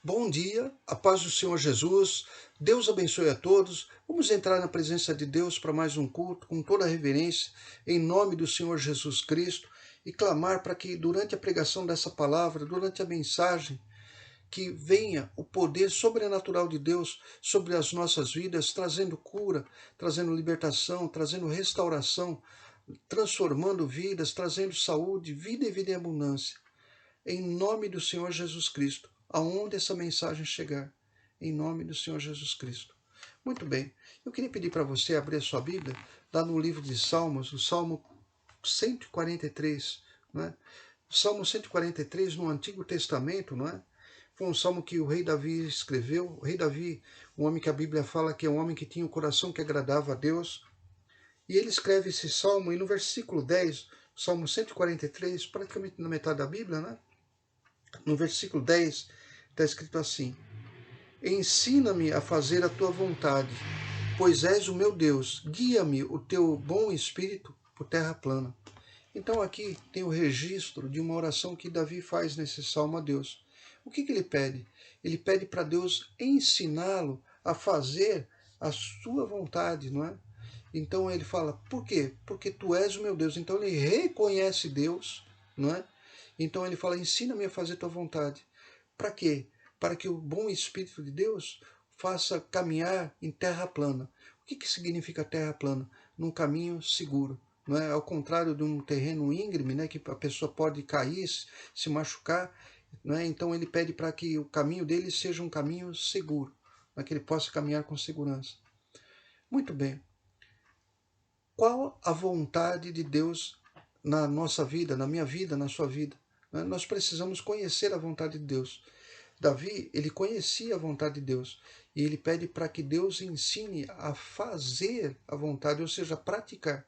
Bom dia, a paz do Senhor Jesus, Deus abençoe a todos. Vamos entrar na presença de Deus para mais um culto, com toda a reverência, em nome do Senhor Jesus Cristo, e clamar para que durante a pregação dessa palavra, durante a mensagem, que venha o poder sobrenatural de Deus sobre as nossas vidas, trazendo cura, trazendo libertação, trazendo restauração, transformando vidas, trazendo saúde, vida e vida em abundância. Em nome do Senhor Jesus Cristo, aonde essa mensagem chegar, em nome do Senhor Jesus Cristo. Muito bem, eu queria pedir para você abrir a sua Bíblia, lá no livro de Salmos, o Salmo 143, não é? O Salmo 143 no Antigo Testamento, não é? Foi um salmo que o rei Davi escreveu. O rei Davi, um homem que a Bíblia fala que é um homem que tinha um coração que agradava a Deus. E ele escreve esse salmo, e no versículo 10, Salmo 143, praticamente na metade da Bíblia, né? No versículo 10, está escrito assim: Ensina-me a fazer a tua vontade, pois és o meu Deus. Guia-me o teu bom espírito por terra plana. Então aqui tem o registro de uma oração que Davi faz nesse salmo a Deus. O que ele pede? Ele pede para Deus ensiná-lo a fazer a sua vontade, não é? Então ele fala, por quê? Porque tu és o meu Deus. Então ele reconhece Deus, não é? Então ele fala, ensina-me a fazer tua vontade. Para quê? Para que o bom Espírito de Deus faça caminhar em terra plana. O que significa terra plana? Num caminho seguro. Não é? Ao contrário de um terreno íngreme, né, que a pessoa pode cair, se machucar. Não é? Então ele pede para que o caminho dele seja um caminho seguro, para que ele possa caminhar com segurança. Muito bem. Qual a vontade de Deus na nossa vida, na minha vida, na sua vida? Nós precisamos conhecer a vontade de Deus. Davi, ele conhecia a vontade de Deus e ele pede para que Deus ensine a fazer a vontade, ou seja, a praticar.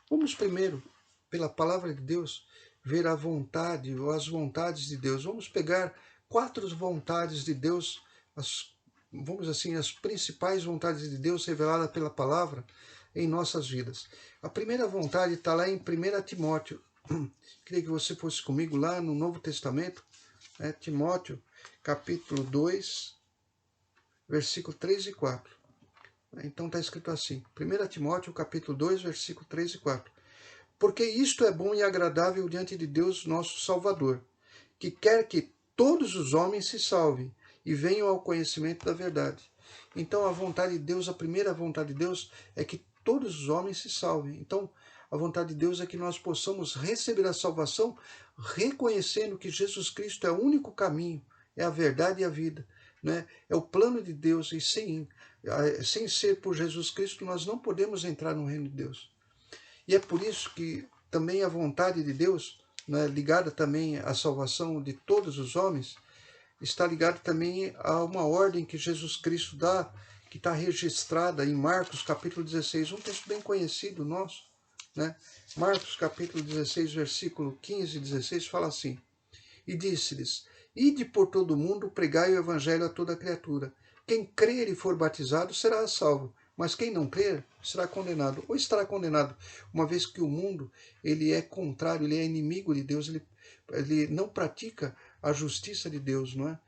Vamos primeiro, pela palavra de Deus, ver a vontade ou as vontades de Deus. Vamos pegar 4 vontades de Deus, vamos assim, as principais vontades de Deus reveladas pela palavra em nossas vidas. A primeira vontade está lá em 1 Timóteo. Queria que você fosse comigo lá no Novo Testamento, né? Timóteo, capítulo 2, versículo 3 e 4. Então está escrito assim, 1 Timóteo, capítulo 2, versículo 3 e 4. Porque isto é bom e agradável diante de Deus nosso Salvador, que quer que todos os homens se salvem e venham ao conhecimento da verdade. Então a vontade de Deus, a primeira vontade de Deus é que todos os homens se salvem. Então a vontade de Deus é que nós possamos receber a salvação reconhecendo que Jesus Cristo é o único caminho, é a verdade e a vida. Né? É o plano de Deus e sem ser por Jesus Cristo nós não podemos entrar no reino de Deus. E é por isso que também a vontade de Deus, né, ligada também à salvação de todos os homens, está ligada também a uma ordem que Jesus Cristo dá, que está registrada em Marcos capítulo 16, um texto bem conhecido nosso, né? Marcos capítulo 16, versículo 15 e 16 fala assim, e disse-lhes, ide por todo o mundo, pregai o evangelho a toda criatura. Quem crer e for batizado será salvo, mas quem não crer será condenado, ou estará condenado, uma vez que o mundo ele é contrário, ele é inimigo de Deus, ele não pratica a justiça de Deus, não é?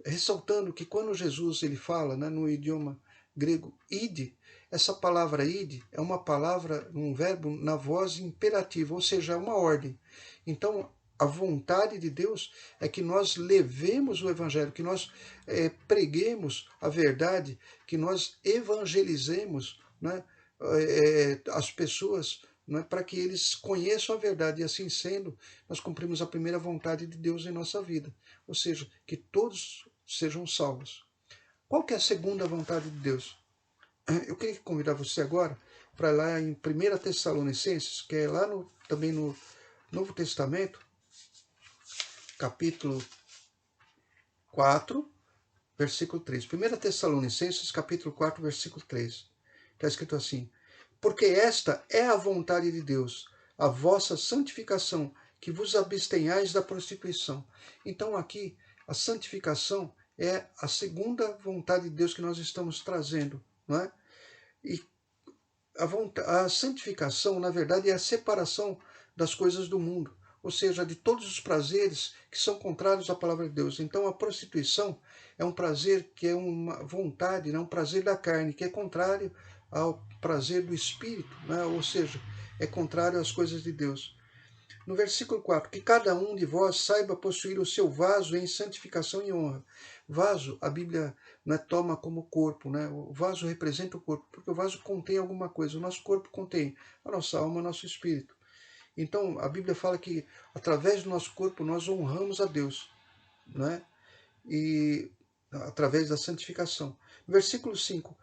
Ressaltando que quando Jesus ele fala, né, no idioma grego, ide, essa palavra ide é uma palavra, um verbo na voz imperativa, ou seja, é uma ordem. Então, a vontade de Deus é que nós levemos o evangelho, que nós preguemos a verdade, que nós evangelizemos, né, as pessoas, né, para que eles conheçam a verdade. E assim sendo, nós cumprimos a primeira vontade de Deus em nossa vida, ou seja, que todos sejam salvos. Qual que é a segunda vontade de Deus? Eu queria convidar você agora para lá em 1 Tessalonicenses, que é lá também no Novo Testamento, capítulo 4, versículo 3. 1 Tessalonicenses, capítulo 4, versículo 3. Está escrito assim, porque esta é a vontade de Deus, a vossa santificação, que vos abstenhais da prostituição. Então aqui, a santificação é a segunda vontade de Deus que nós estamos trazendo, não é? E a santificação, na verdade, é a separação das coisas do mundo. ou seja, de todos os prazeres que são contrários à palavra de Deus. Então a prostituição é um prazer que é uma vontade, né? Um prazer da carne, que é contrário ao prazer do Espírito, né? Ou seja, é contrário às coisas de Deus. No versículo 4, que cada um de vós saiba possuir o seu vaso em santificação e honra. Vaso, a Bíblia, né, toma como corpo, né? O vaso representa o corpo, porque o vaso contém alguma coisa. O nosso corpo contém a nossa alma, o nosso espírito. Então, a Bíblia fala que através do nosso corpo nós honramos a Deus, né? E através da santificação. Versículo 5,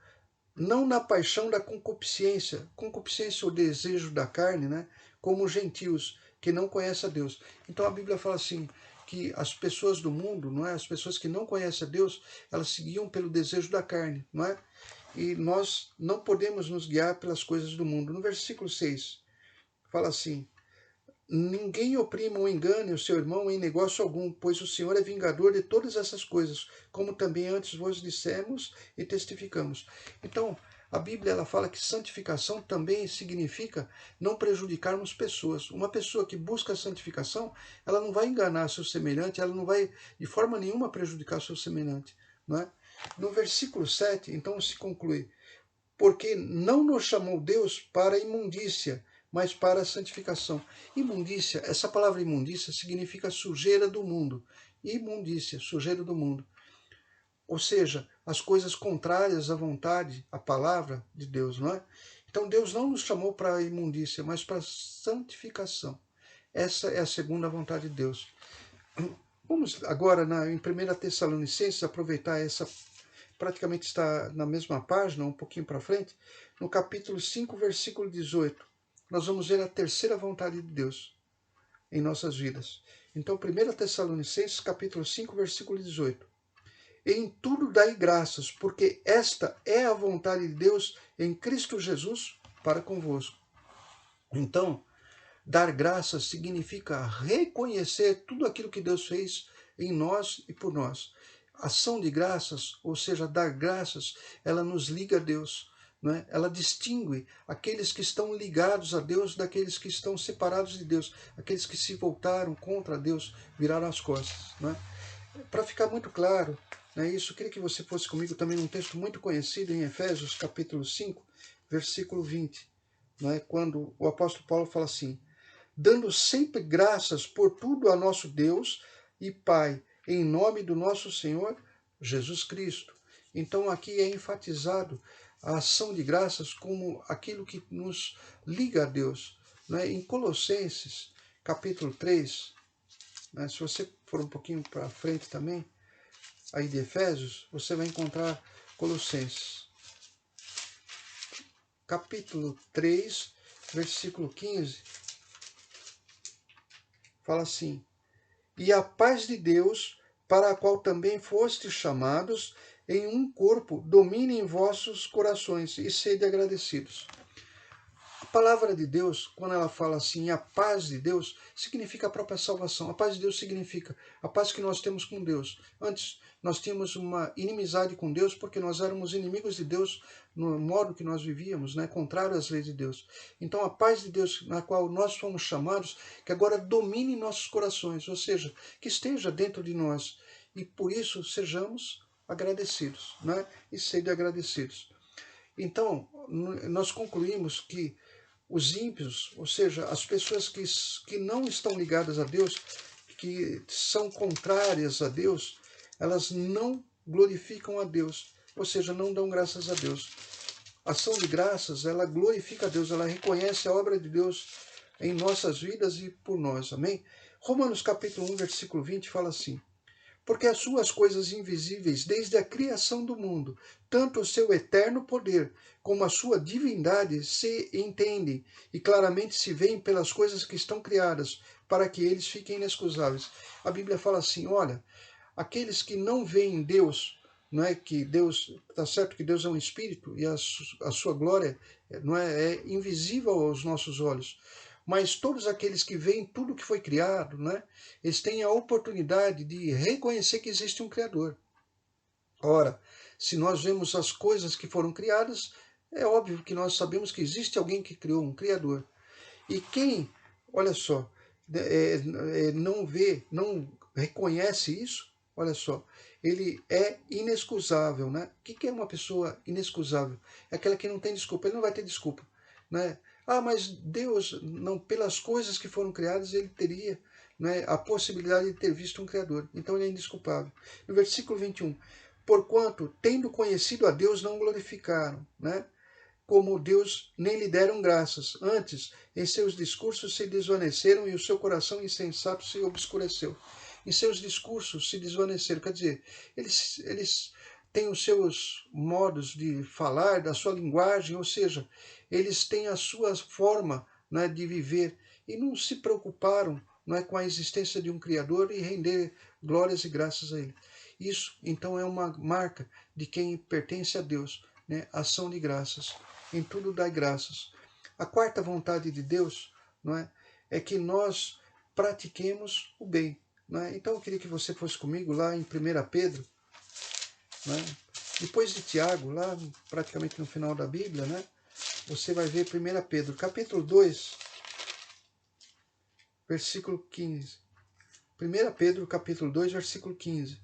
não na paixão da concupiscência, concupiscência ou desejo da carne, né? Como os gentios que não conhecem a Deus. Então a Bíblia fala assim, que as pessoas do mundo, não é? As pessoas que não conhecem a Deus, elas seguiam pelo desejo da carne, não é? E nós não podemos nos guiar pelas coisas do mundo. No versículo 6, fala assim, ninguém oprima ou engane o seu irmão em negócio algum, pois o Senhor é vingador de todas essas coisas, como também antes vos dissemos e testificamos. Então, a Bíblia ela fala que santificação também significa não prejudicarmos pessoas. Uma pessoa que busca a santificação, ela não vai enganar seu semelhante, ela não vai de forma nenhuma prejudicar seu semelhante. Não é? No versículo 7, então se conclui, porque não nos chamou Deus para a imundícia, mas para a santificação. Imundícia, essa palavra imundícia significa sujeira do mundo. Imundícia, sujeira do mundo. Ou seja, as coisas contrárias à vontade, à palavra de Deus, não é? Então Deus não nos chamou para a imundícia, mas para a santificação. Essa é a segunda vontade de Deus. Vamos agora em 1 Tessalonicenses aproveitar essa, praticamente está na mesma página, um pouquinho para frente, no capítulo 5, versículo 18. Nós vamos ver a terceira vontade de Deus em nossas vidas. Então, 1 Tessalonicenses, capítulo 5, versículo 18. Em tudo dai graças, porque esta é a vontade de Deus em Cristo Jesus para convosco. Então, dar graças significa reconhecer tudo aquilo que Deus fez em nós e por nós. Ação de graças, ou seja, dar graças, ela nos liga a Deus. Né? Ela distingue aqueles que estão ligados a Deus daqueles que estão separados de Deus, aqueles que se voltaram contra Deus, viraram as costas. Né? Para ficar muito claro, né, isso, eu queria que você fosse comigo também num texto muito conhecido em Efésios, capítulo 5, versículo 20, né, quando o apóstolo Paulo fala assim, dando sempre graças por tudo a nosso Deus e Pai, em nome do nosso Senhor Jesus Cristo. Então aqui é enfatizado a ação de graças como aquilo que nos liga a Deus. Né? Em Colossenses, capítulo 3, né, se você for um pouquinho para frente também, aí de Efésios, você vai encontrar Colossenses. Capítulo 3, versículo 15, fala assim, e a paz de Deus, para a qual também fostes chamados, em um corpo, domine em vossos corações e sede agradecidos. A palavra de Deus, quando ela fala assim, a paz de Deus, significa a própria salvação. A paz de Deus significa a paz que nós temos com Deus. Antes, nós tínhamos uma inimizade com Deus porque nós éramos inimigos de Deus no modo que nós vivíamos, né? Contrário às leis de Deus. Então, a paz de Deus, na qual nós fomos chamados, que agora domine nossos corações, ou seja, que esteja dentro de nós. E por isso, sejamos agradecidos, né? E sede agradecidos. Então, nós concluímos que os ímpios, ou seja, as pessoas que não estão ligadas a Deus, que são contrárias a Deus, elas não glorificam a Deus, ou seja, não dão graças a Deus. A ação de graças, ela glorifica a Deus, ela reconhece a obra de Deus em nossas vidas e por nós, amém? Romanos capítulo 1, versículo 20 fala assim, porque as suas coisas invisíveis, desde a criação do mundo, tanto o seu eterno poder como a sua divindade se entendem e claramente se veem pelas coisas que estão criadas, para que eles fiquem inexcusáveis. A Bíblia fala assim, olha, aqueles que não veem Deus, não é que Deus, está certo que Deus é um espírito e a sua glória não é invisível aos nossos olhos, mas todos aqueles que veem tudo que foi criado, né, eles têm a oportunidade de reconhecer que existe um Criador. Ora, se nós vemos as coisas que foram criadas, é óbvio que nós sabemos que existe alguém que criou um Criador. E quem, olha só, não vê, não reconhece isso, olha só, ele é inexcusável, né? O que é uma pessoa inexcusável? É aquela que não tem desculpa, ele não vai ter desculpa, né? Ah, mas Deus, não, pelas coisas que foram criadas, ele teria, né, a possibilidade de ter visto um Criador, então ele é indesculpável. No versículo 21, porquanto, tendo conhecido a Deus, não glorificaram, né? Como Deus, nem lhe deram graças. Antes, em seus discursos se desvaneceram e o seu coração insensato se obscureceu. Em seus discursos se desvaneceram, quer dizer, eles têm os seus modos de falar, da sua linguagem, ou seja, eles têm a sua forma, né, de viver e não se preocuparam, não é, com a existência de um Criador e render glórias e graças a Ele. Isso, então, é uma marca de quem pertence a Deus, né, ação de graças. Em tudo dai graças. A quarta vontade de Deus, não é que nós pratiquemos o bem. Não é? Então eu queria que você fosse comigo lá em 1 Pedro, não é? Depois de Tiago, lá praticamente no final da Bíblia, né? Você vai ver 1 Pedro, capítulo 2, versículo 15. 1 Pedro, capítulo 2, versículo 15.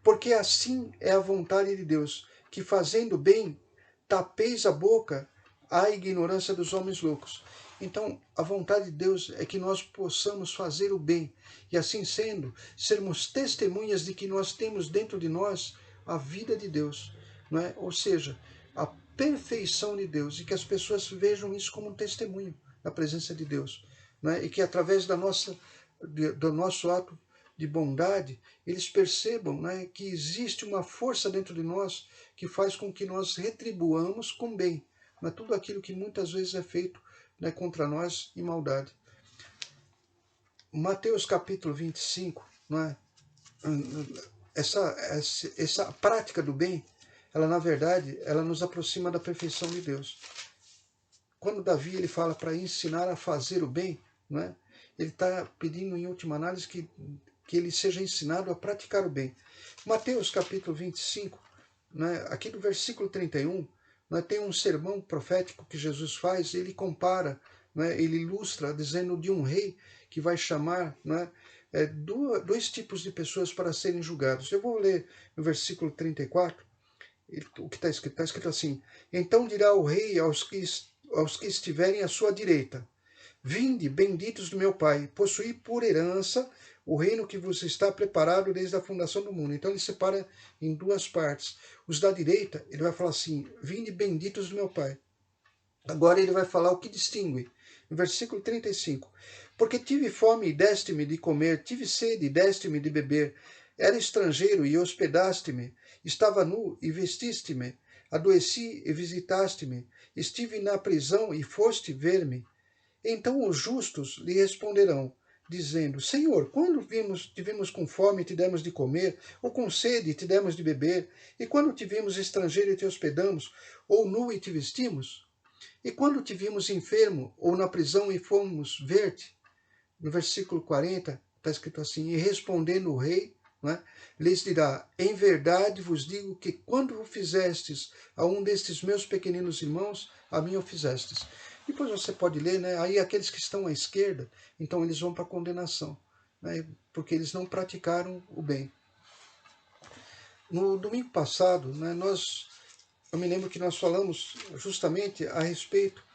Porque assim é a vontade de Deus, que fazendo bem, tapeis a boca à ignorância dos homens loucos. Então, a vontade de Deus é que nós possamos fazer o bem, e assim sendo, sermos testemunhas de que nós temos dentro de nós a vida de Deus, não é? Ou seja, a perfeição de Deus, e que as pessoas vejam isso como um testemunho da presença de Deus, não é? E que através do nosso ato de bondade, eles percebam, né, que existe uma força dentro de nós que faz com que nós retribuamos com bem, né, tudo aquilo que muitas vezes é feito, né, contra nós em maldade. Mateus capítulo 25, não é? Essa prática do bem, ela na verdade, ela nos aproxima da perfeição de Deus. Quando Davi ele fala para ensinar a fazer o bem, não é? Ele está pedindo em última análise que ele seja ensinado a praticar o bem. Mateus capítulo 25, né, aqui do versículo 31, né, tem um sermão profético que Jesus faz, ele compara, né, ele ilustra, dizendo de um rei que vai chamar, né, dois tipos de pessoas para serem julgados. Eu vou ler no versículo 34, o que está escrito assim: então dirá o rei aos que estiverem à sua direita: vinde, benditos do meu Pai, possuí por herança o reino que vos está preparado desde a fundação do mundo. Então ele separa em duas partes. Os da direita, ele vai falar assim: vinde, benditos do meu Pai. Agora ele vai falar o que distingue. No versículo 35. Porque tive fome e deste-me de comer, tive sede e deste-me de beber, era estrangeiro e hospedaste-me, estava nu e vestiste-me, adoeci e visitaste-me, estive na prisão e foste ver-me. Então os justos lhe responderão, dizendo: Senhor, quando te vimos com fome e te demos de comer, ou com sede e te demos de beber? E quando te vimos estrangeiro e te hospedamos, ou nu e te vestimos? E quando te vimos enfermo, ou na prisão e fomos ver-te? No versículo 40, está escrito assim: E respondendo o rei, né, lhes dirá: Em verdade vos digo que quando o fizestes a um destes meus pequeninos irmãos, a mim o fizestes. Depois você pode ler, né? Aí aqueles que estão à esquerda, então eles vão para a condenação, né, porque eles não praticaram o bem. No domingo passado, né, eu me lembro que nós falamos justamente a respeito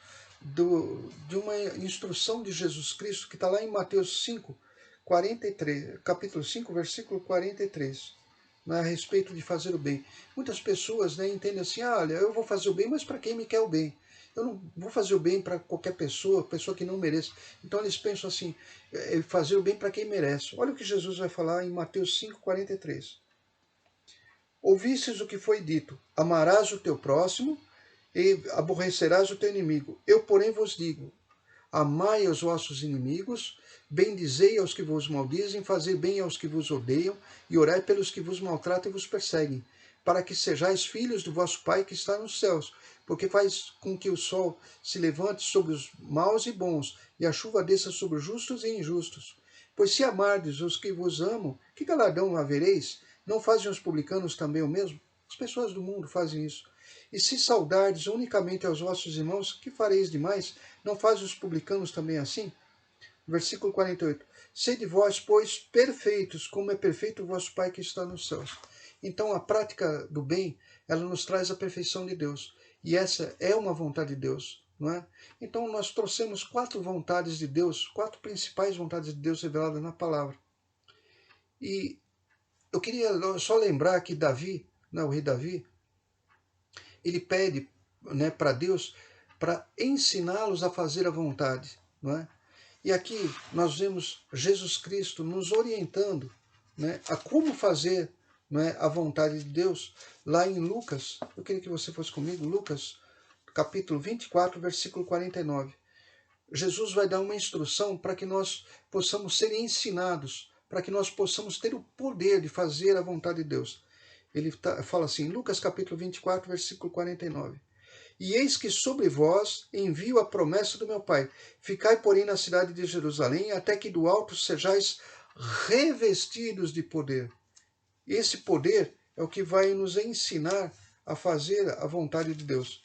de uma instrução de Jesus Cristo que está lá em Mateus 5, 43, capítulo 5, versículo 43, né, a respeito de fazer o bem. Muitas pessoas, né, entendem assim: olha, eu vou fazer o bem, mas para quem me quer o bem? Eu não vou fazer o bem para qualquer pessoa que não mereça. Então eles pensam assim: fazer o bem para quem merece. Olha o que Jesus vai falar em Mateus 5, 43. Ouvistes o que foi dito: amarás o teu próximo e aborrecerás o teu inimigo. Eu, porém, vos digo: amai os vossos inimigos, bendizei aos que vos maldizem, fazei bem aos que vos odeiam, e orai pelos que vos maltratam e vos perseguem, para que sejais filhos do vosso Pai que está nos céus, porque faz com que o sol se levante sobre os maus e bons, e a chuva desça sobre os justos e injustos. Pois se amardes os que vos amam, que galardão havereis? Não fazem os publicanos também o mesmo? As pessoas do mundo fazem isso. E se saudardes unicamente aos vossos irmãos, que fareis demais? Não fazem os publicanos também assim? Versículo 48. Sede vós, pois, perfeitos, como é perfeito o vosso Pai que está nos céus. Então, a prática do bem, ela nos traz a perfeição de Deus. E essa é uma vontade de Deus, não é? Então, nós trouxemos 4 vontades de Deus, 4 principais vontades de Deus reveladas na palavra. E eu queria só lembrar que Davi, o rei Davi, ele pede, para Deus para ensiná-los a fazer a vontade, não é? E aqui nós vemos Jesus Cristo nos orientando, a como fazer, a vontade de Deus, lá em Lucas. Eu queria que você fosse comigo, Lucas, capítulo 24, versículo 49. Jesus vai dar uma instrução para que nós possamos ser ensinados, para que nós possamos ter o poder de fazer a vontade de Deus. Ele fala assim, Lucas capítulo 24, versículo 49. E eis que sobre vós envio a promessa do meu Pai. Ficai, porém, na cidade de Jerusalém, até que do alto sejais revestidos de poder. Esse poder é o que vai nos ensinar a fazer a vontade de Deus.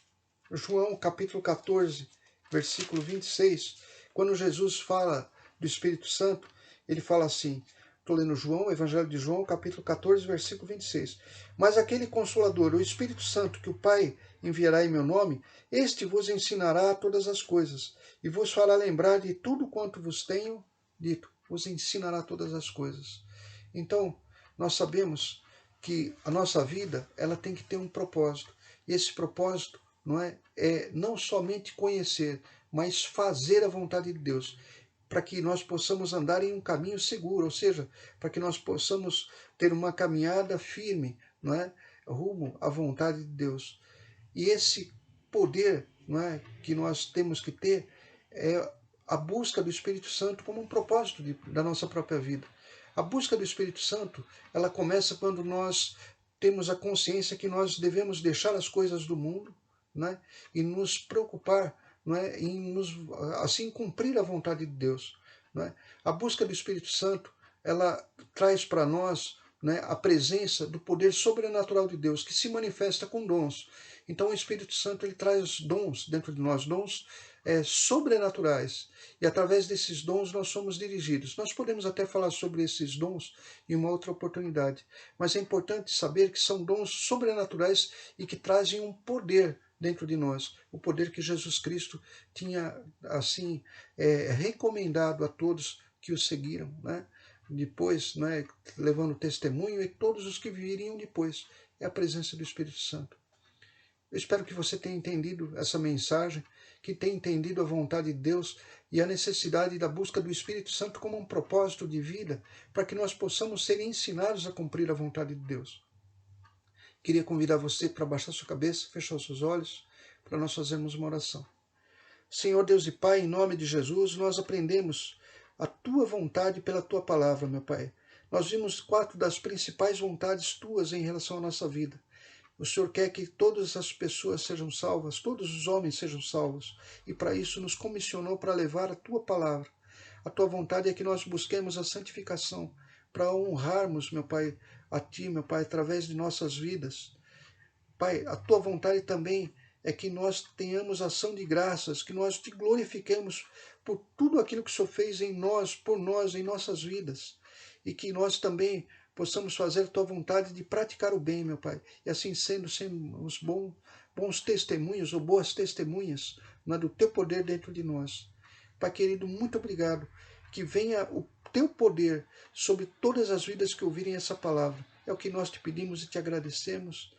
João capítulo 14, versículo 26, quando Jesus fala do Espírito Santo, ele fala assim, estou lendo João, Evangelho de João, capítulo 14, versículo 26. Mas aquele Consolador, o Espírito Santo, que o Pai enviará em meu nome, este vos ensinará todas as coisas, e vos fará lembrar de tudo quanto vos tenho dito. Vos ensinará todas as coisas. Então, nós sabemos que a nossa vida, ela tem que ter um propósito. E esse propósito é não somente conhecer, mas fazer a vontade de Deus, para que nós possamos andar em um caminho seguro, ou seja, para que nós possamos ter uma caminhada firme, rumo à vontade de Deus. E esse poder, que nós temos que ter é a busca do Espírito Santo como um propósito da nossa própria vida. A busca do Espírito Santo, ela começa quando nós temos a consciência que nós devemos deixar as coisas do mundo, e nos preocupar, em assim cumprir a vontade de Deus. A busca do Espírito Santo, ela traz para nós a presença do poder sobrenatural de Deus, que se manifesta com dons. Então o Espírito Santo ele traz dons dentro de nós, dons sobrenaturais. E através desses dons nós somos dirigidos. Nós podemos até falar sobre esses dons em uma outra oportunidade, mas é importante saber que são dons sobrenaturais e que trazem um poder dentro de nós, o poder que Jesus Cristo tinha assim recomendado a todos que o seguiram, depois, levando testemunho, e todos os que viriam depois, é a presença do Espírito Santo. Eu espero que você tenha entendido essa mensagem, que tenha entendido a vontade de Deus e a necessidade da busca do Espírito Santo como um propósito de vida, para que nós possamos ser ensinados a cumprir a vontade de Deus. Queria convidar você para baixar sua cabeça, fechar os seus olhos, para nós fazermos uma oração. Senhor Deus e Pai, em nome de Jesus, nós aprendemos a Tua vontade pela Tua palavra, meu Pai. Nós vimos 4 das principais vontades Tuas em relação à nossa vida. O Senhor quer que todas as pessoas sejam salvas, todos os homens sejam salvos. E para isso nos comissionou para levar a Tua palavra. A Tua vontade é que nós busquemos a santificação, para honrarmos, meu Pai, a Ti, meu Pai, através de nossas vidas. Pai, a Tua vontade também é que nós tenhamos ação de graças, que nós Te glorifiquemos por tudo aquilo que o Senhor fez em nós, por nós, em nossas vidas. E que nós também possamos fazer a Tua vontade de praticar o bem, meu Pai. E assim sendo, sermos bons testemunhos ou boas testemunhas do Teu poder dentro de nós. Pai querido, muito obrigado. Que venha o Teu poder sobre todas as vidas que ouvirem essa palavra. É o que nós Te pedimos e Te agradecemos.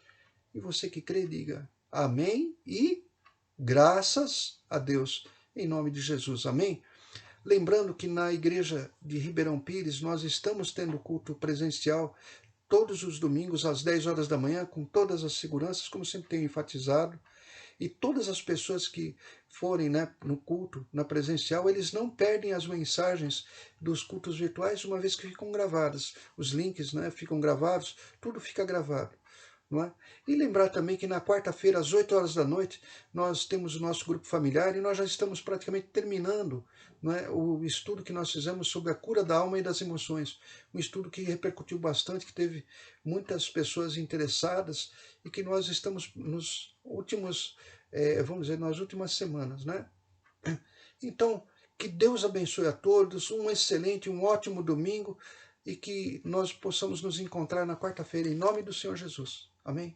E você que crê, diga amém e graças a Deus. Em nome de Jesus, amém? Lembrando que na igreja de Ribeirão Pires nós estamos tendo culto presencial todos os domingos às 10 horas da manhã, com todas as seguranças, como sempre tenho enfatizado. E todas as pessoas que forem no culto, na presencial, eles não perdem as mensagens dos cultos virtuais, uma vez que ficam gravadas. Os links ficam gravados, tudo fica gravado. E lembrar também que na quarta-feira, às 8 horas da noite, nós temos o nosso grupo familiar e nós já estamos praticamente terminando o estudo que nós fizemos sobre a cura da alma e das emoções. Um estudo que repercutiu bastante, que teve muitas pessoas interessadas e que nós estamos nos últimos, vamos dizer, nas últimas semanas. Então, Que Deus abençoe a todos, um excelente, um ótimo domingo e que nós possamos nos encontrar na quarta-feira, em nome do Senhor Jesus. Amém?